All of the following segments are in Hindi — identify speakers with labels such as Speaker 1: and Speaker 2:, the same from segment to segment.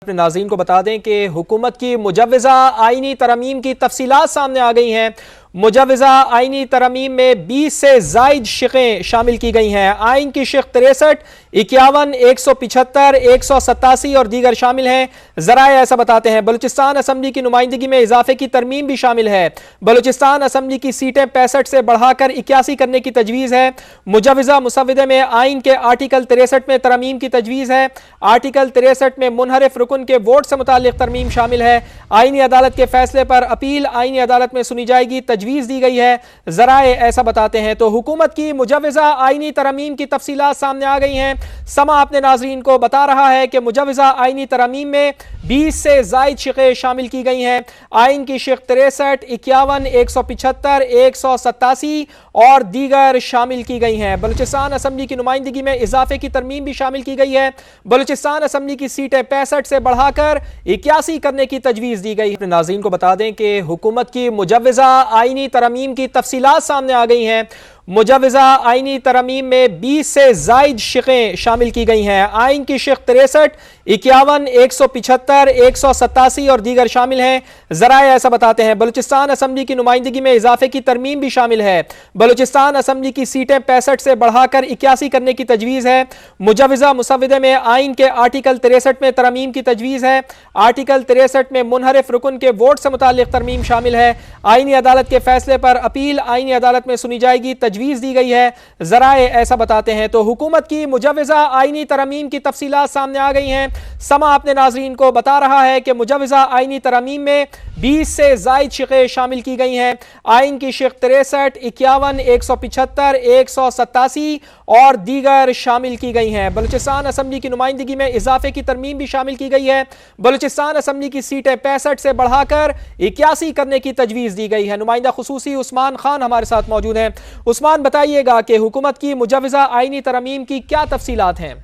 Speaker 1: अपने नाज़रीन को बता दें कि हुकूमत की मुजव्वज़ा आईनी तरमीम की तफसीलात सामने आ गई हैं। मुजव्वज़ा आईनी तरमीम में 20 से ज़ायद शिक़ें शामिल की गई हैं। आइन की शिक़ 63, 51, 175, 187 और दीगर शामिल हैं। ज़राए ऐसा बताते हैं। बलूचिस्तान असम्बली की नुमाइंदगी में इजाफे की तरमीम भी शामिल है। बलूचिस्तान असम्बली की सीटें 65 से बढ़ाकर 81 करने की तजवीज़ है। मुजव्वज़ा मुसव्वदे में आइन के आर्टिकल 63 में तरमीम की तजवीज़ है। आर्टिकल 63 में मुनहरिफ रुकन के वोट से मुताल्लिक तरमीम शामिल है। आईनी अदालत के फैसले पर अपील आईनी अदालत में सुनी जाएगी, तजवीज़ दी गई है। ज़राए ऐसा बताते हैं। तो हुकूमत की मुजव्वज़ा आईनी तरमीम की तफसीलात सामने आ गई हैं। समा अपने नाज़रीन को बता रहा है कि मुजव्वज़ा आईनी तरमीम में 20 से ज़ायद शिक़ें शामिल की गई हैं। आइन की शिक़ 63, 51, 175, 187 और दीगर शामिल की गई हैं। बलूचिस्तान असम्बली की नुमाइंदगी में इजाफे की तरमीम भी शामिल की गई है। बलूचिस्तान असम्बली की सीटें 65 से बढ़ाकर 81 करने की तजवीज़ दी गई है। अपने नाज़रीन को बता दें कि हुकूमत की मुजव्वज़ा आईनी तरमीम की तफसीलात सामने आ गई हैं। मुजव्वज़ा आईनी तरमीम में 20 से ज़ायद शिक़ें शामिल की गई हैं। आइन की शिक़ 63, 51, 175, 187 और दीगर शामिल हैं। ज़राए ऐसा बताते हैं। बलूचिस्तान असम्बली की नुमाइंदगी में इजाफे की तरमीम भी शामिल है। बलूचिस्तान असम्बली की सीटें 65 से बढ़ाकर 81 करने की तजवीज़ है। मुजव्वज़ा मुसव्वदे में आइन के आर्टिकल 63 में तरमीम की तजवीज़ है। आर्टिकल 63 में मुनहरिफ रुकन के वोट से मुताल्लिक तरमीम शामिल है। आईनी अदालत के फैसले पर अपील आईनी अदालत में सुनी जाएगी, तजवीज़ दी गई है। ज़राए ऐसा बताते हैं। तो हुकूमत की मुजव्वज़ा आईनी तरमीम की तफसीलात सामने आ गई हैं। समा अपने नाज़रीन को बता रहा है कि मुजव्वज़ा आईनी तरमीम में 20 से ज़ायद शिक़ें शामिल की गई हैं। आइन की शिक़ 63, 51, 175, 187 और दीगर शामिल की गई हैं। बलूचिस्तान असम्बली की नुमाइंदगी में इजाफे की तरमीम भी शामिल की गई है। बलूचिस्तान असम्बली की सीटें 65 से बढ़ाकर 81 करने की तजवीज़ दी गई है। नुमाइंदा खुसूसी उस्मान खान हमारे साथ मौजूद हैं। उस्मान, बताइएगा कि हुकूमत की मुजव्वज़ा आईनी तरमीम की क्या तफसीलात हैं?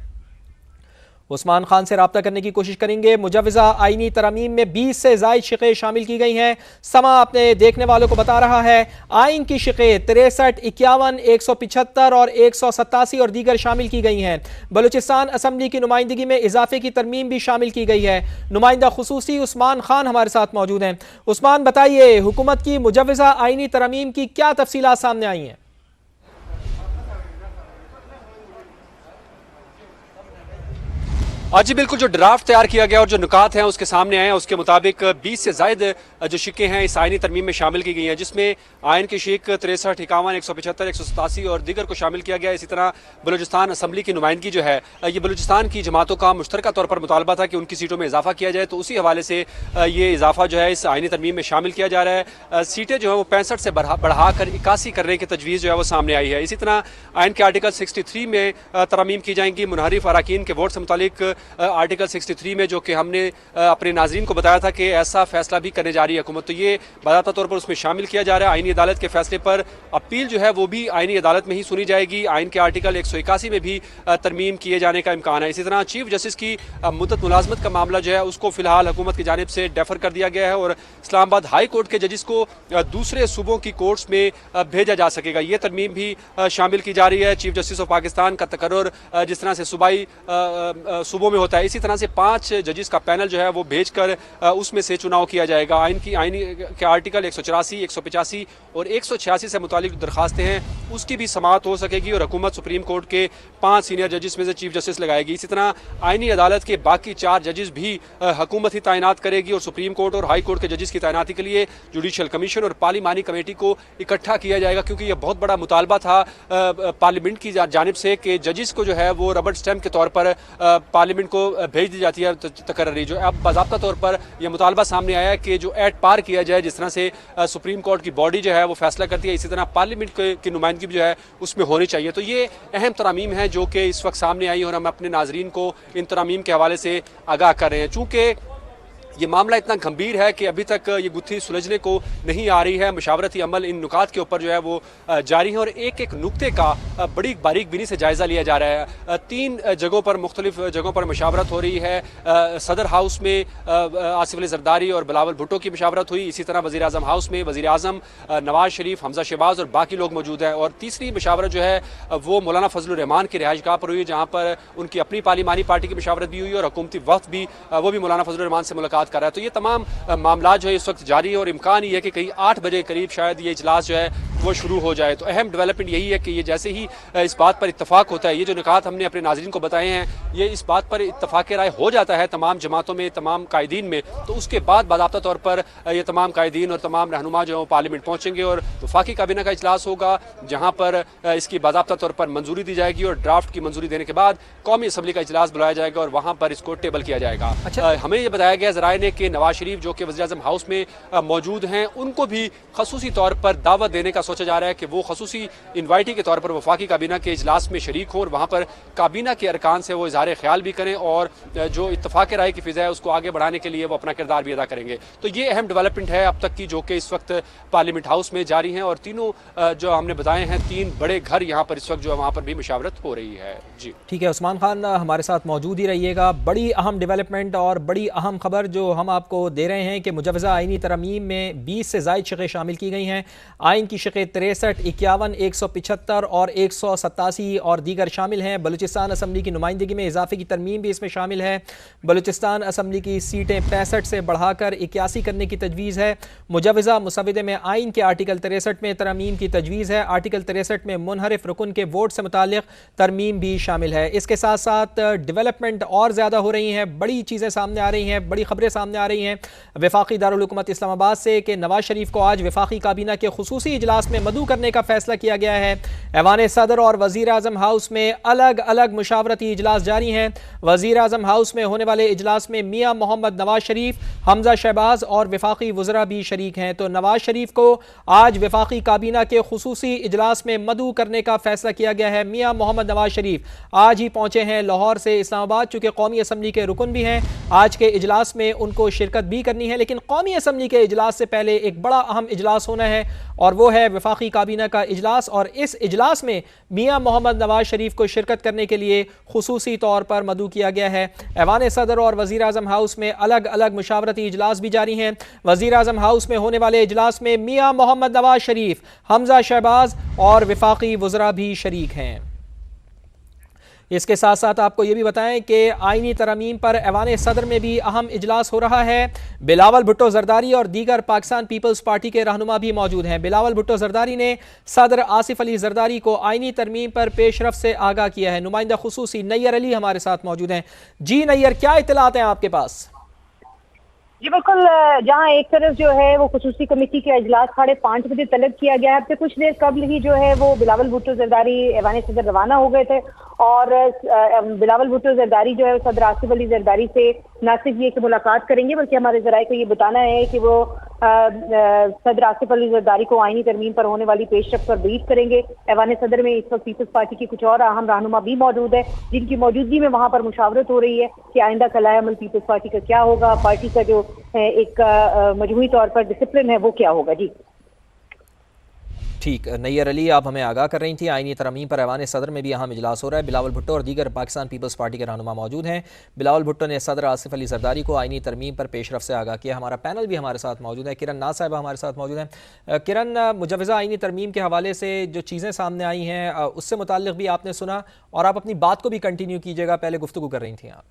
Speaker 1: उस्मान खान से रब्ता करने की कोशिश करेंगे। मुजव्वज़ा आईनी तरमीम में 20 से ज़ायद शिक़ें शामिल की गई हैं। समा अपने देखने वालों को बता रहा है आइन की शिक़ें 63, 51, 175 और 187 और दीगर शामिल की गई हैं। बलूचिस्तान असम्बली की नुमाइंदगी में इजाफे की तरमीम भी शामिल की गई है। नुमाइंदा खुसूसी उस्मान खान हमारे साथ मौजूद हैं। उस्मान, बताइए हुकूमत की मुजव्वज़ा आईनी तरमीम की क्या तफसीलात सामने आई हैं?
Speaker 2: जी बिल्कुल, जो ड्राफ्ट तैयार किया गया और जो नुकात हैं उसके सामने आए हैं, उसके मुताबिक 20 से ज़ायद जो शिक़ें हैं इस आइनी तरमीम में शामिल की गई हैं, जिसमें आइन की शिक़ 63, 51, 175, 187 और दीगर को शामिल किया गया। इसी तरह बलूचिस्तान असम्बली की नुमाइंदगी जो है, ये बलूचिस्तान की जमातों का मुश्तरका तौर पर मुतालबा था कि उनकी सीटों में इजाफा किया जाए, तो उसी हवाले से ये इजाफा जो है इस आइनी तरमीम में शामिल किया जा रहा है। सीटें जो है वो 65 से बढ़ाकर 81 करने की तजवीज़ जो है वो सामने आई है। इसी तरह आइन के आर्टिकल 63 में तरमीम की जाएंगी। मुनहरिफ अराकीन के वोट से मुतालिक आर्टिकल 63 में, जो कि हमने अपने नाज़रीन को बताया था कि ऐसा फैसला भी करने जा रही है हुकूमत, तो ये बाज़ाब्ता तौर पर उसमें शामिल किया जा रहा है। आईनी अदालत के फैसले पर अपील जो है वो भी आईनी अदालत में ही सुनी जाएगी। आइन के आर्टिकल 181 में भी तरमीम किए जाने का इम्कान है। इसी तरह चीफ जस्टिस की मुद्दत मुलाजमत का मामला जो है उसको फ़िलहाल हुकूमत की जानिब से डेफर कर दिया गया है और इस्लामाबाद हाई कोर्ट के जजिस को दूसरे सूबों की कोर्ट्स में भेजा जा सकेगा। ये तरमीम भी शामिल की जा रही है। चीफ जस्टिस ऑफ पाकिस्तान का तकर्रुर जिस तरह से सूबाई सूबों में होता है, इसी तरह से 5 जजिस का पैनल जो है वो भेजकर उसमें से चुनाव किया जाएगा। आईनी के आर्टिकल 184, 185 और 186 से मुतालिक दरखास्तें हैं उसकी भी समाअत हो सकेगी और हुकूमत सुप्रीम कोर्ट के 5 सीनियर जजिस में से चीफ जस्टिस लगाएगी। इसी तरह आईनी अदालत के बाकी 4 जजिस भी हुकूमत ही तैनात करेगी और सुप्रीम कोर्ट और हाई कोर्ट के जजिस की तैनाती के लिए जुडिशल कमीशन और पार्लिमानी कमेटी को इकट्ठा किया जाएगा, क्योंकि यह बहुत बड़ा मुतालबा था पार्लियामेंट की जानिब से कि जजिस को जो है वो रबर स्टैम्प के तौर पर पार्लियामेंट को भेज दी जाती है तकर्री। जो अब बाज़ाब्ता तौर पर यह मुतालबा सामने आया है कि जो एट पार किया जाए, जिस तरह से सुप्रीम कोर्ट की बॉडी जो है वो फैसला करती है, इसी तरह पार्लियामेंट की नुमाइंदगी जो है उसमें होनी चाहिए। तो ये अहम तरामीम है जो कि इस वक्त सामने आई और हम अपने नाजरीन को इन तरामीम के हवाले से आगाह कर रहे हैं। चूँकि ये मामला इतना गंभीर है कि अभी तक ये गुत्थी सुलझने को नहीं आ रही है। मशावरती अमल इन नुकात के ऊपर जो है वो जारी है और एक एक नुक्ते का बड़ी बारीक बीनी से जायज़ा लिया जा रहा है। 3 जगहों पर, मुख्तलिफ जगहों पर मशावरत हो रही है। सदर हाउस में आसिफ अली जरदारी और बिलावल भुट्टो की मशावरत हुई। इसी तरह वज़ीर आज़म हाउस में वज़ीर आज़म नवाज शरीफ, हमजा शहबाज और बाकी लोग मौजूद हैं। और तीसरी मशावरत जो है वो मौलाना फजलुर रहमान की रिहाइशगाह पर हुई, जहाँ पर उनकी अपनी पार्लिमानी पार्टी की मशावरत भी हुई और हुकूमती वक्त भी वो भी मौलाना फजलुर रहमान से मुलाकात कर रहा है। तो ये तमाम मामला जो है इस वक्त जारी है और इम्कान ये है कि कहीं 8 बजे करीब शायद ये इजलास जो है वो शुरू हो जाए। तो अहम डेवलपमेंट यही है कि ये जैसे ही इस बात पर इत्तफाक होता है, ये जो निकात हमने अपने नाज़रीन को बताए हैं, ये इस बात पर इत्तफाक राय हो जाता है तमाम जमातों में, तमाम कायदीन में, तो उसके बाद बाज़ाब्ता तौर पर ये तमाम कायदीन और तमाम रहनुमा जो है पार्लियामेंट पहुँचेंगे और वफाकी काबीना का इजलास होगा, जहाँ पर इसकी बाज़ाब्ता तौर पर मंजूरी दी जाएगी और ड्राफ्ट की मंजूरी देने के बाद कौमी असम्बली का इजलास बुलाया जाएगा और वहाँ पर इसको टेबल किया जाएगा।
Speaker 1: अच्छा।
Speaker 2: हमें ये बताया गया ज़राए ने कि नवाज शरीफ जो कि वज़ीर आज़म हाउस में मौजूद हैं, उनको भी खसूसी तौर पर दावत देने का सोचा जा रहा है कि वो खसूसी इन्वाइटी के तौर पर वफाकी काबीना के इजलास में शरीक हों और वहाँ पर काबीना के अरकान से वो इज़हार ख्याल भी करें और जो इत्तफाक राय की फ़िज़ा है उसको आगे बढ़ाने के लिए वो अपना किरदार भी अदा करेंगे। तो ये अहम डेवलपमेंट है अब तक की जो कि इस वक्त पार्लियामेंट हाउस में जारी हैं और तीनों जो हमने बताए हैं 3 बड़े घर यहाँ पर इस वक्त जो है वहाँ पर भी मशावरत हो रही है। जी
Speaker 1: ठीक है, उस्मान खान हमारे साथ मौजूद ही रहिएगा। बड़ी अहम डेवलपमेंट और बड़ी अहम खबर जो हम आपको दे रहे हैं कि मुजव्वज़ा आइनी तरमीम में 20 से ज़ायद शिक़ें शामिल की गई हैं। आइन की शिक़ें 63, 51, 175 और 187 और दीगर शामिल हैं। बलूचिस्तान असम्बली की नुमाइंदगी में इजाफे की तरमीम भी इसमें शामिल है। बलूचिस्तान असम्बली की सीटें 65 से बढ़ाकर 81 करने की तजवीज़ है। मुजव्वज़ा मुसवदे में आइन के आर्टिकल 63 में तरमीम की तजवीज़ है। आर्टिकल 63 में मुनहरिफ रुकन के वोट से मुताल्लिक़ तरमीम भी शामिल है। इसके साथ साथ डेवलपमेंट और ज़्यादा हो रही हैं, बड़ी चीज़ें सामने आ रही हैं, बड़ी खबरें सामने आ रही हैं वफाकी दारुल हुकूमत इस्लामाबाद से कि नवाज शरीफ को आज वफाकी काबीना के खुसूसी इजलास में मदऊ करने का फैसला किया गया है। ऐवान सदर और वज़ीर आज़म हाउस में अलग अलग मुशावरती इजलास जारी हैं। वज़ीर आज़म हाउस में होने वाले इजलास में मियाँ मोहम्मद नवाज शरीफ, हमजा शहबाज और वफाकी वज़रा भी शरीक हैं। तो नवाज शरीफ को आज वफाकी काबीना के खुसूसी इजलास में मदऊ करने का फैसला किया गया है। मियाँ मोहम्मद नवाज शरीफ आज ही पहुंचे हैं लाहौर से इस्लामाबाद, चूँकि कौमी असम्बली के रुकन भी हैं। आज के इजलास में उनको शिरकत भी करनी है, लेकिन कौमी असम्बली के इजलास से पहले एक बड़ा अहम इजलास होना है और वो है वफाकी काबीना का इजलास। और इस इजलास में मियाँ मोहम्मद नवाज शरीफ को शिरकत करने के लिए खुसूसी तौर पर मदऊ किया गया है। ऐवान सदर और वज़ीर आज़म हाउस में अलग अलग मुशावरती इजलास भी जारी हैं। वज़ीर आज़म हाउस में होने वाले इजलास में मियाँ मोहम्मद नवाज शरीफ, हमजा शहबाज और वफाकी वज़रा भी शरीक हैं। इसके साथ साथ आपको ये भी बताएं कि आइनी तरमीम पर ऐवान सदर में भी अहम इजलास हो रहा है। बिलावल भुट्टो जरदारी और दीगर पाकिस्तान पीपल्स पार्टी के रहनुमा भी मौजूद हैं। बिलावल भुट्टो जरदारी ने सदर आसिफ अली जरदारी को आइनी तरमीम पर पेशरफ से आगाह किया है। नुमाइंदा खुसूसी नैयर अली हमारे साथ मौजूद हैं। जी नैयर, क्या इत्तलात हैं आपके पास?
Speaker 3: जी बिल्कुल, जहां एक तरफ जो है वो खुसूसी कमेटी का इजलास 5:30 बजे तलब किया गया है। अब से कुछ देर कबल ही जो है वो बिलावल भुट्टो जरदारी ऐवान सदर रवाना हो गए थे और बिलावल भुट्टो जरदारी जो है सदर आसिफ अली जरदारी से न सिर्फ ये कि मुलाकात करेंगे, बल्कि हमारे जराए को ये बताना है कि वो सदर आसिफ अली जरदारी को आइनी तरमीम पर होने वाली पेशरफ पर ब्रीफ करेंगे। ऐवान सदर में इस वक्त पीपल्स पार्टी की कुछ और अहम रहनुमा भी मौजूद है, जिनकी मौजूदगी में वहां पर मुशावरत हो रही है कि आइंदा का लाएअमल पीपल्स पार्टी का क्या होगा, पार्टी का जो एक मजमूई तौर पर डिसिप्लिन है वो क्या होगा। जी
Speaker 1: ठीक, नैयर अली आप हमें आगाह कर रही थी। आइनी तरमीम पर ऐवान सदर में भी अहम इजलास हो रहा है। बिलावल भुट्टो और दीगर पाकिस्तान पीपल्स पार्टी के रहनुमा मौजूद हैं। बिलावल भुट्टो ने सदर आसिफ अली जरदारी को आइनी तरमीम पर पेशरफ से आगाह किया। हमारा पैनल भी हमारे साथ मौजूद है। किरण नाज साहिबा हमारे साथ मौजूद हैं। किरण, मुजव्वज़ा आइनी तरमीम के हवाले से जो चीज़ें सामने आई हैं उससे मुताल्लिक़ भी आपने सुना और आप अपनी बात को भी कंटिन्यू कीजिएगा, पहले गुफ्तगू कर रही थी आप।